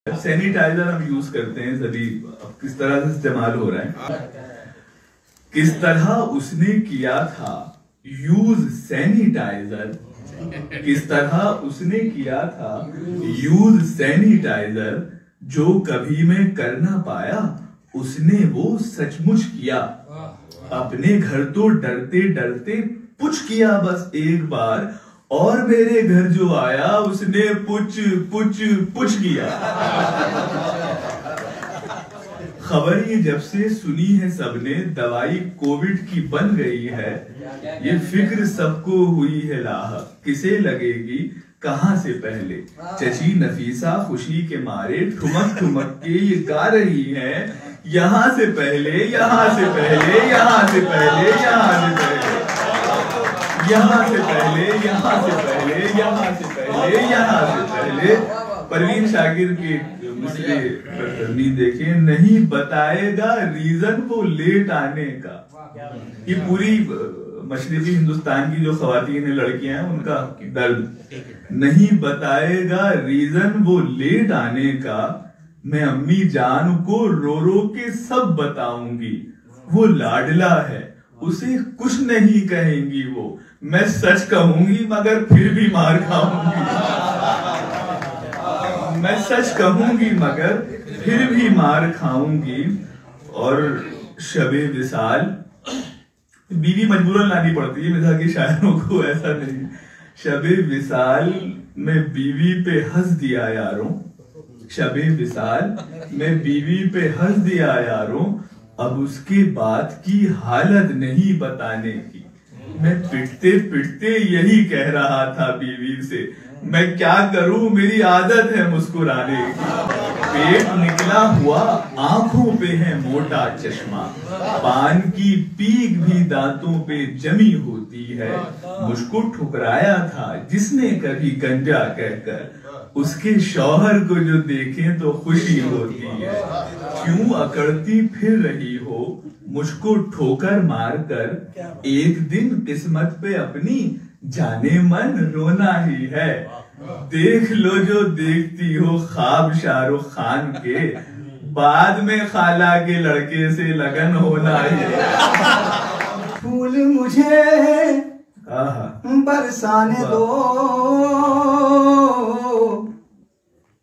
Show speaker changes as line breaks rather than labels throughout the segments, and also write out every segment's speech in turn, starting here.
Sanitiser हम use करते हैं सभी, किस तरह से इस्तेमाल हो रहा है, किस तरह उसने किया था यूज सैनिटाइजर, किस तरह उसने किया था यूज सैनिटाइजर, जो कभी मैं कर ना पाया उसने वो सचमुच किया। अपने घर तो डरते डरते पुछ किया बस एक बार, और मेरे घर जो आया उसने पुछ पुछ पुछ किया। खबर ये जब से सुनी है सबने, दवाई कोविड की बन गई है, ये फिक्र सबको हुई है लाहक, किसे लगेगी कहां से पहले। चची नफीसा खुशी के मारे ठुमक ठुमक के ये गा रही है, यहाँ से पहले यहाँ से पहले यहाँ से पहले यहाँ से पहले यहाँ से पहले यहाँ से पहले यहाँ से पहले यहाँ से पहले। परवीन शाकिर की दूसरी तरनी देखें, नहीं बताएगा रीजन वो लेट आने का। ये पूरी मशरकी हिंदुस्तान की जो खवातीन लड़कियां हैं उनका दर्द, नहीं बताएगा रीजन वो लेट आने का, मैं अम्मी जान को रो रो के सब बताऊंगी, वो लाडला है उसे कुछ नहीं कहेंगी वो, मैं सच कहूंगी मगर फिर भी मार खाऊंगी, मैं सच कहूंगी मगर फिर भी मार खाऊंगी। और शबे विसाल बीवी मजबूरन लानी पड़ती है, मिसाल के शायरों को ऐसा नहीं। शबे विसाल में बीवी पे हंस दिया यारों, शबे विसाल में बीवी पे हंस दिया यारों, अब उसके बाद की हालत नहीं बताने की। मैं पिटते पिटते यही कह रहा था बीवी से, मैं क्या करूं मेरी आदत है मुस्कुराने की। पेट निकला हुआ आंखों पे है मोटा चश्मा, पान की पीक भी दांतों पे जमी होती है। मुझको ठुकराया था जिसने कभी गंजा कहकर, उसके शौहर को जो देखें तो खुशी होती है। क्यों अकड़ती फिर रही हो मुझको ठोकर मारकर, एक दिन किस्मत पे अपनी जाने मन रोना ही है। देख लो जो देखती हो ख्वाब शाहरुख खान के, बाद में खाला के लड़के से लगन होना ही है।
फूल मुझे बरसाने दो,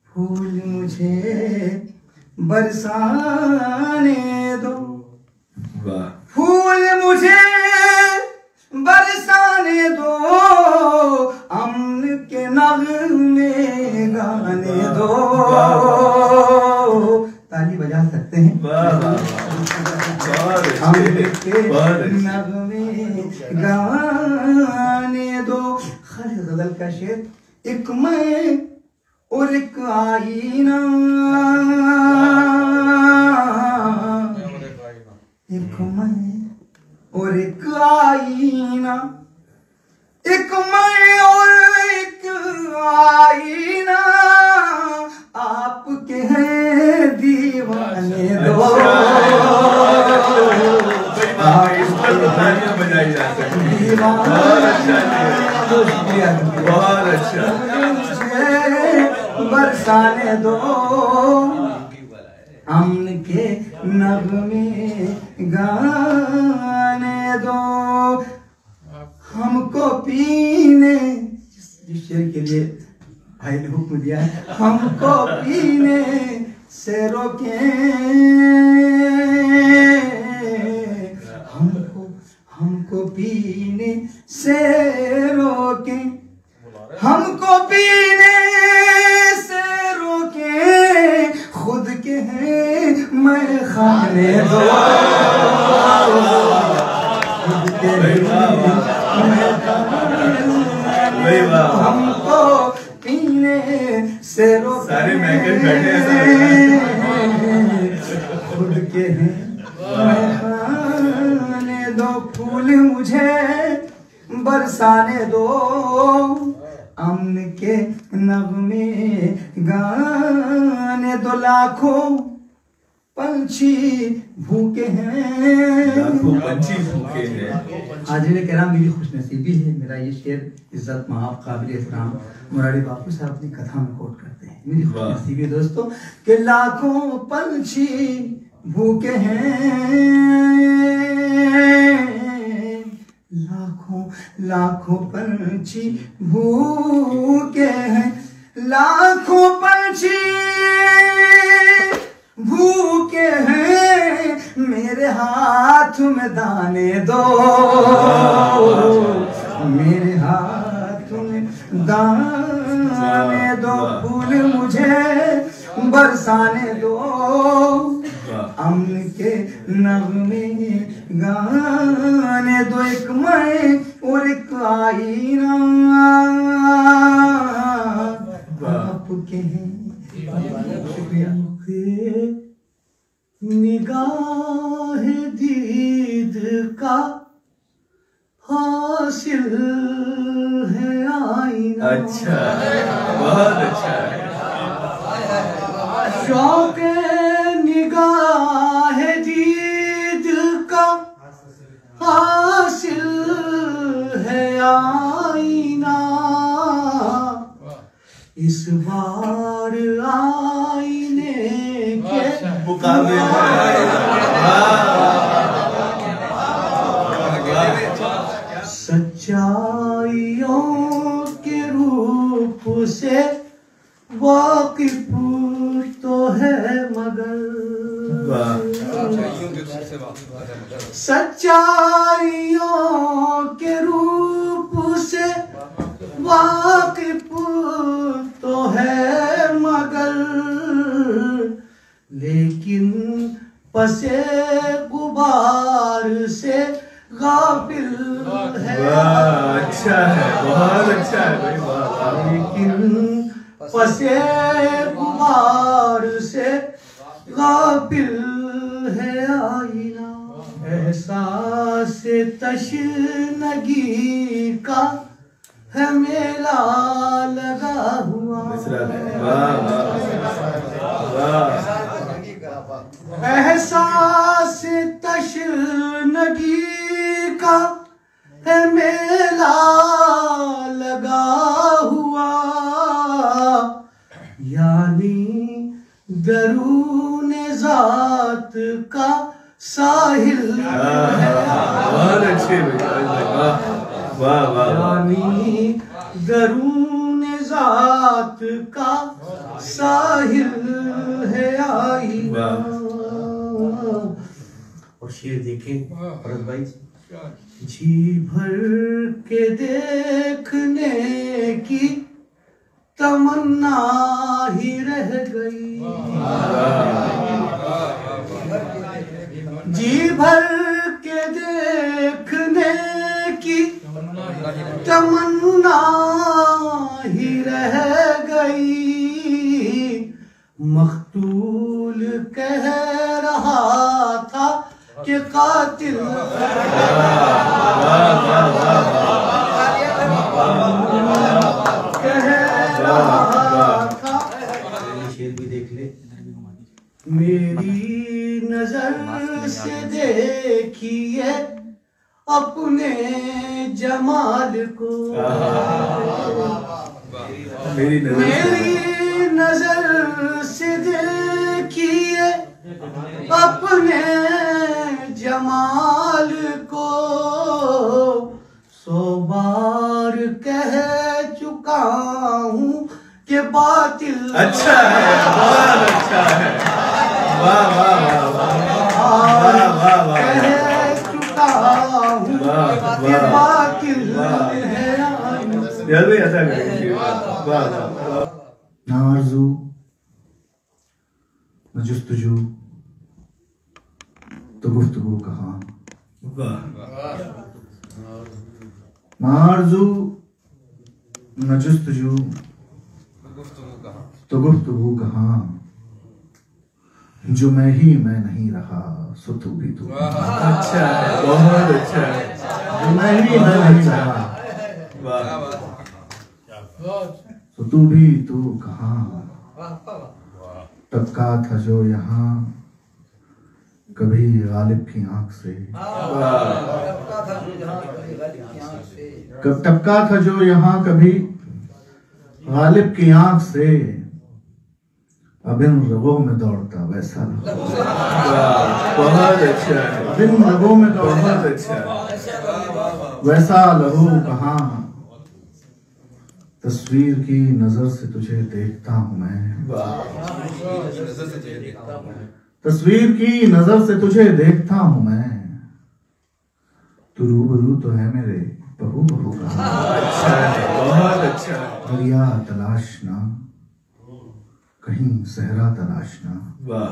फूल मुझे बरसाने दो, फूल मुझे बरसाने दो, अमन के नगमे गाने दो। ताली बजा सकते हैं। अमन के नगमे गाने दो। खालिद गजल का शेर, एक मैं और एक आईना, एक मैं और एक आईना, एक मैं और एक आईना, आपके हैं दीवाने दो।
बहुत अच्छा,
बरसाने दो, अमन के नगमे गाने दो, हमको पीने, जिस शेर के लिए भाई ने हुक्म दिया है, हमको पीने से रोके, हमको पीने से रोके, हमको पीने से रोके, खुद के हैं मैं खाने दो, खुद के मैं खाने दो, हमको पीने से रोके,
सारे महंगे बैठे
खुद के हैं मैं खाने दो। फूल मुझे बरसाने दो, अमन के नगमे गाने दो, लाखों पंछी भूखे हैं,
लाखों पंछी भूखे हैं।
हाजिर किराम, मेरी खुशनसीबी है, मेरा ये शेर इज्जत महाब काबिल एहतराम मुरारी बापू साहब अपनी कथा में कोट करते हैं। मेरी खुशनसीबी है दोस्तों कि लाखों पंछी भूखे हैं, लाखों पंछी भूखे हैं, लाखों पंछी भूखे हैं, मेरे हाथ में दाने दो, मेरे हाथ में दाने दो, फूल मुझे बरसाने दो, अमन के नगमे गाने दो, एक मैं और एक आईना आपके हैं, निगाह दीद का हासिल है आईना।
अच्छा, बहुत अच्छा है।
शौक निगाह दीद का हासिल है आईना, इस बार आईने के
मुकाबले
सच्चाइयों के रूप से वाकिफ तो है मगर, सच्चाइयों के रूप से वाकिफ तो है मगर, लेकिन पसे गुबार से गाफिल है।
अच्छा है, बहुत अच्छा है भाई,
लेकिन पसे गुबार से गाफिल है आईना, एहसास तशनगी का है मेला लगा हुआ, एहसास तशनगी का है मेला लगा हुआ, यानी दरून ज़ात का साहिल है।
बहुत अच्छे वाह वाह,
यानी दरून ज़ात का साहिल है आईना। और शेर देखें भरत भाई, जी भर के देखने की तमन्ना ही रह गई, जी भर के देखने की तमन्ना ही रह गई, मखतूल कह रहा था कि कातिल कह रहा था। शेर भी देख ले, मेरी नजर से देखिए अपने जमाल को, मेरी नजर से देखिए अपने जमाल को, 100 बार कह चुका हूँ कि बातिल।
अच्छा है, बहुत अच्छा है, वाह वाह वाह वाह वाह,
कह चुका हूँ कि बातिल है।
जल्दी ऐसा करेंगे, वाह वाह।
ना आरज़ू न जुस्तजू तो गुफ्तगू कहाँ, ना आरज़ू न जुस्तजू तो गुफ्तगू कहाँ, जो मैं ही मैं नहीं रहा सो तू भी तू।
अच्छा है, बहुत अच्छा है,
जो मैं ही मैं नहीं रहा सो तू भी तू कहाँ, टपका था जो यहाँ कभी गालिब की आंख से, टपका था जो यहाँ कभी गालिब की आंख से, अब इन रगों में दौड़ता वैसा लहू।
बहुत अच्छा है,
अब इन रगों में दौड़ता
बहुत अच्छा है।
वैसा लहू कहाँ, तस्वीर की नजर से तुझे देखता हूँ मैं, तस्वीर की नजर से तुझे देखता हूँ मैं, तू रूबरू तो है मेरे बहू बहू का।
अच्छा है, बहुत अच्छा है।
दरिया तलाशना कहीं सहरा तलाशना,
वाह,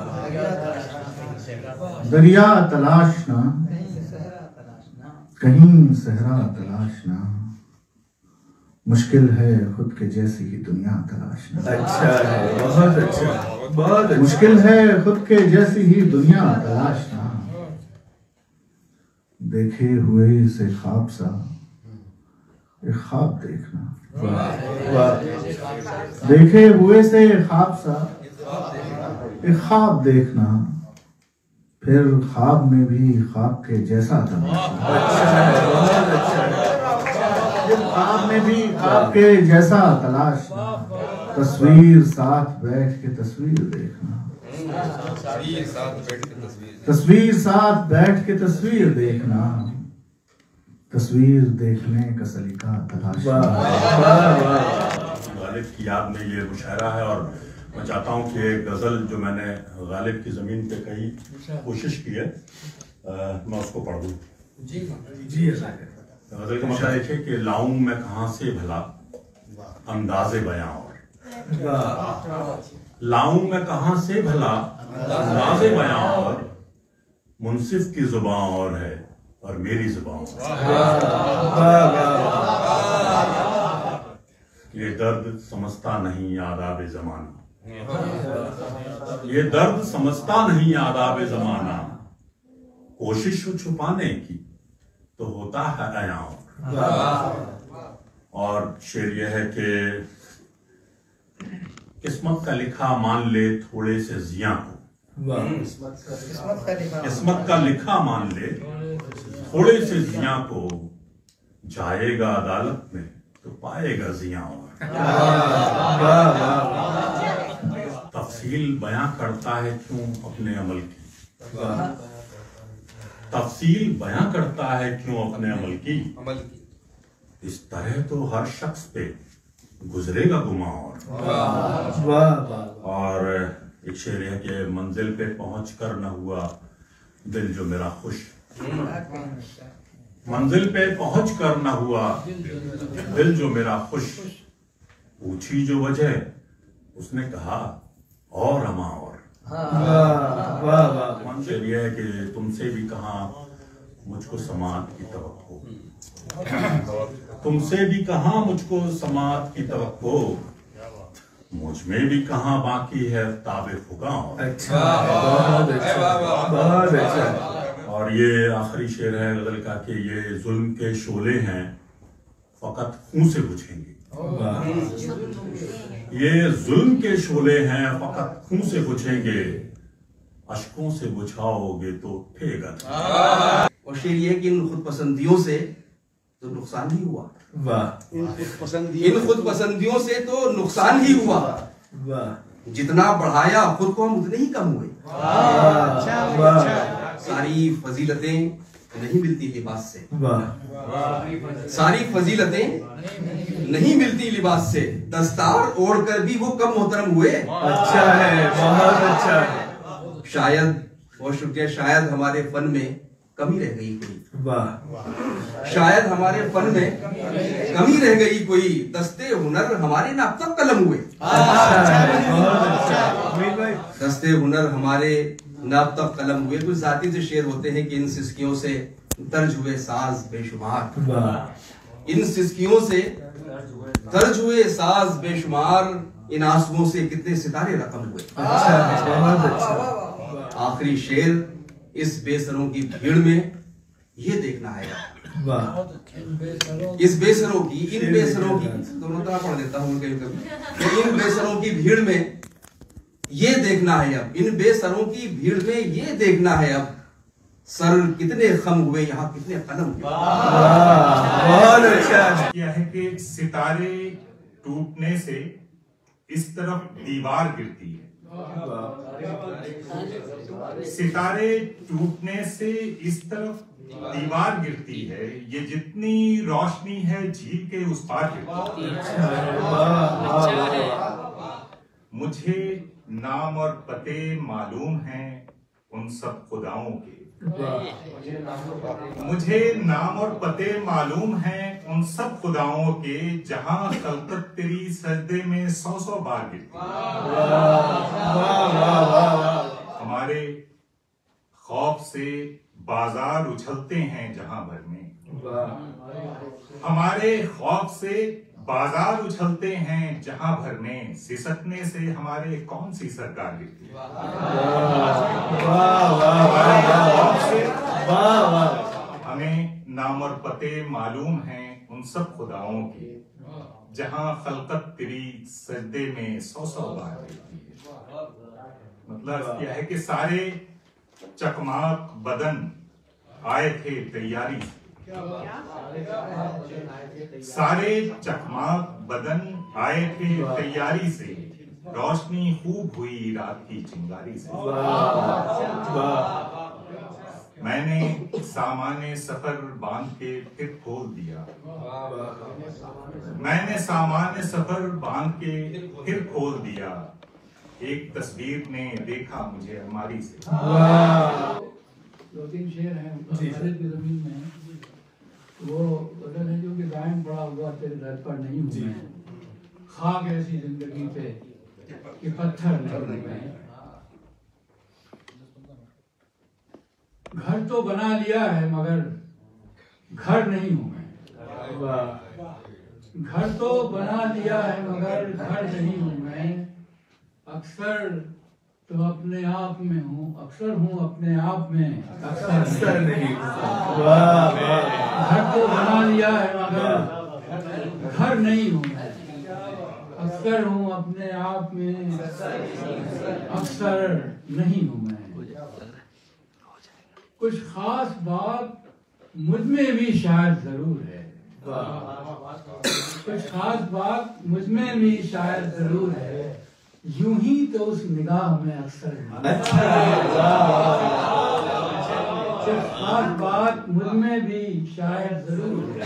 दरिया तलाशना कहीं सहरा तलाशना, मुश्किल है खुद के जैसी ही दुनिया तलाशना।
अच्छा है, बहुत अच्छा, बहुत अच्छा।
मुश्किल है खुद के जैसी ही दुनिया तलाशना, देखे हुए से ख्वाब सा एक ख्वाब देखना,
वाह,
देखे हुए से ख्वाब सा एक ख्वाब देखना, फिर ख्वाब में भी ख्वाब के जैसा तलाशना।
अच्छा है, बहुत अच्छा है।
फिर ख्वाब में भी ख्वाब के जैसा तलाशना, तस्वीर साथ बैठ के तस्वीर देखना, तस्वीर साथ बैठ के तस्वीर देखना, तस्वीर देखने का सलीका तलाशना।
गालिब की याद में ये मुशायरा है और मैं चाहता हूँ कि एक गज़ल जो मैंने गालिब की ज़मीन पे कही कोशिश की है मैं उसको पढ़ दूँ।
जी
गज़ल का मतलब है कि लाऊं मैं कहाँ से भला अंदाज़े बयां और, लाऊं मैं कहाँ से भला अंदाज़े बयां और, मुंसिफ की जुबान और है और मेरी जुबान। ये दर्द समझता नहीं आदाब ज़माना, ये दर्द समझता नहीं आदाब ज़माना, कोशिश छुपाने की तो होता है अयां। और शेर यह है कि किस्मत का लिखा मान ले थोड़े से जिया को, किस्मत का लिखा मान ले थोड़े से जिया को, जाएगा अदालत में तो पाएगा जिया और। तफसील बयां करता है क्यों अपने अमल की, तफसील बयां करता है क्यों अपने अमल की, इस तरह तो हर शख्स पे गुजरेगा गुमा और एक शेर है कि मंजिल पे पहुंचकर न हुआ दिल जो मेरा खुश, मंजिल पे पहुंचकर न हुआ दिल जो मेरा खुश, पूछी जो वजह उसने कहा और अमा और। मंजिल यह है कि तुमसे भी कहा मुझको समात की तवक्को, तुमसे भी कहा मुझको समात की तवक्को, मुझ में भी कहा बाकी है ताबे फुका।
अच्छा, बहुत अच्छा, बहुत अच्छा।
और ये आखिरी शेर है गजल का कि ये जुल्म के शोले हैं फकत खून से बुझेंगे, ये जुल्म के शोले हैं फकत खून से बुझेंगे, अश्कों से बुझाओगे तो उठेगा।
और शेर ये कि इन खुद पसंदियों से तो नुकसान ही हुआ,
वाह,
इन खुद पसंदियों से तो नुकसान ही हुआ,
वाह,
जितना बढ़ाया खुद को हम उतने ही कम हुए। सारी फजीलतें नहीं मिलती लिबास से, सारी फजीलतें नहीं मिलती लिबास से, दस्तार ओढ़कर भी वो कम मोहतरम हुए।
अच्छा है, बहुत अच्छा है।
शायद बहुत शुक्रिया, शायद हमारे फन में कमी रह गई कोई,
वाह,
शायद हमारे फन में कमी रह गई कोई, दस्ते हुनर हमारे ना अब तक कलम हुए। दस्ते हुनर हमारे ना अब तक कलम हुए। कुछ जाती से शेर होते हैं कि इन सिस्कियों से दर्ज हुए साज बेशुमार, इन सिस्कियों से दर्ज हुए साज बेशुमार, इन आंसुओं से कितने सितारे रकम हुए। आखिरी शेर, इस बेसरों की भीड़ में ये देखना है, इस बेसरों की, इन बेसरों की, दोनों तरह पढ़ देता हूँ कभी कभी, इन बेसरों की भीड़ में ये देखना है अब, इन बेसरों की भीड़ में ये देखना है अब, सर कितने खम हुए यहाँ कितने कदम हुए।
बहुत अच्छा
यह है कि सितारे टूटने से इस तरफ दीवार गिरती है, सितारे टूटने से इस तरफ दीवार गिरती है, ये जितनी रोशनी है झील के उस पार गिरती है। मुझे नाम और पते मालूम हैं उन सब खुदाओं के, मुझे नाम और पते मालूम हैं उन सब खुदाओं के, जहां खलकत तेरी सजदे में 100 बार गिरती है। हमारे खौफ से बाजार उछलते हैं जहां भर में, हमारे खौफ से बाजार उछलते हैं जहां भर में, सिसकने से हमारे कौन सी सरकार गिरती है। हमें नाम और पते मालूम हैं उन सब खुदाओं के, जहां खलकत तेरी सजदे में 100 बार गिरती है। मतलब क्या है कि सारे चकमाक बदन आए थे तैयारी से, सारे चकमाक बदन आए थे तैयारी से, रोशनी खूब हुई रात की चिंगारी से। मैंने सामाने सफर बांध के फिर खोल दिया, मैंने सामान्य सफर बांध के फिर खोल दिया, एक तस्वीर ने देखा मुझे अलमारी से।
2-3 शेर हैं भारत की जमीन में, वो बदल है जो कि कायम पड़ा हुआ तेरे दर पर नहीं हूँ मैं, खाक ऐसी जिंदगी पे कि पत्थर नहीं मैं। घर तो बना लिया है मगर घर नहीं हूँ मैं, घर तो बना लिया है मगर घर नहीं हूँ मैं, अक्सर तो अपने आप में हूँ, अक्सर हूँ अपने आप में, अक्सर नहीं। घर तो बना लिया है मगर घर नहीं हूँ मैं, अक्सर हूँ अपने आप में, अक्सर नहीं हूँ मैं। कुछ खास बात मुझ में भी शायद जरूर है, कुछ खास बात मुझ में भी शायद जरूर है, यूं ही तो उस निगाह में अक्सर कुछ खास बात मुझ में भी शायद जरूर है,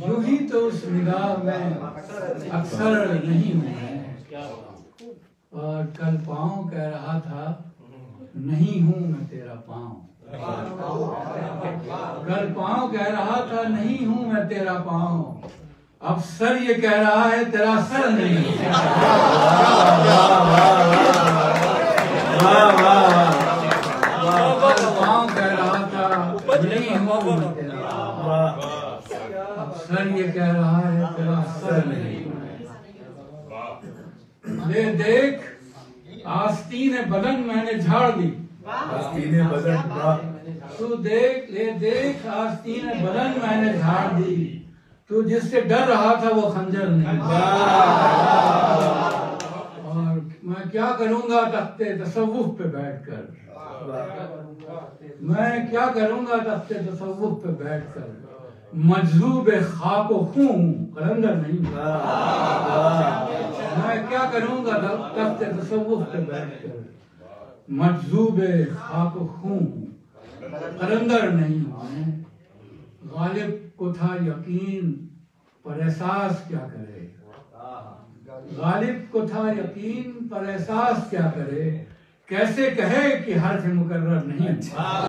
यूं ही तो उस निगाह में अक्सर नहीं हूँ मैं। और कल पाँव कह रहा था नहीं हूँ मैं तेरा पाँव, कल पाँव कह रहा था नहीं हूँ मैं तेरा पाँव, अब सर ये कह रहा है तेरा सर नहीं। पाँव कह रहा था नहीं हूँ मैं तेरा, अब सर ये कह रहा है तेरा सर नहीं। ले देख आस्तीन बदन मैंने झाड़ दी,
आस्तीन बदन,
तू देख ले देख आस्तीन बदन मैंने झाड़ दी, तू जिससे डर रहा था वो खंजर नहीं। और मैं क्या करूंगा तख्ते तसव्वुफ पे बैठकर, मैं क्या करूंगा तख्ते तसव्वुफ पे बैठकर, मजजूब खाक व खूं कलंदर नहीं। मैं क्या करूंगा तख्ते तसव्वुफ पे बैठकर, मजजूब खाक व खूं कलंदर नहीं हूं। गालिब को था यकीन पर एहसास क्या करे, गालिब को था यकीन पर एहसास क्या करे, कैसे कहे कि हर्फ मुकर्रर नहीं।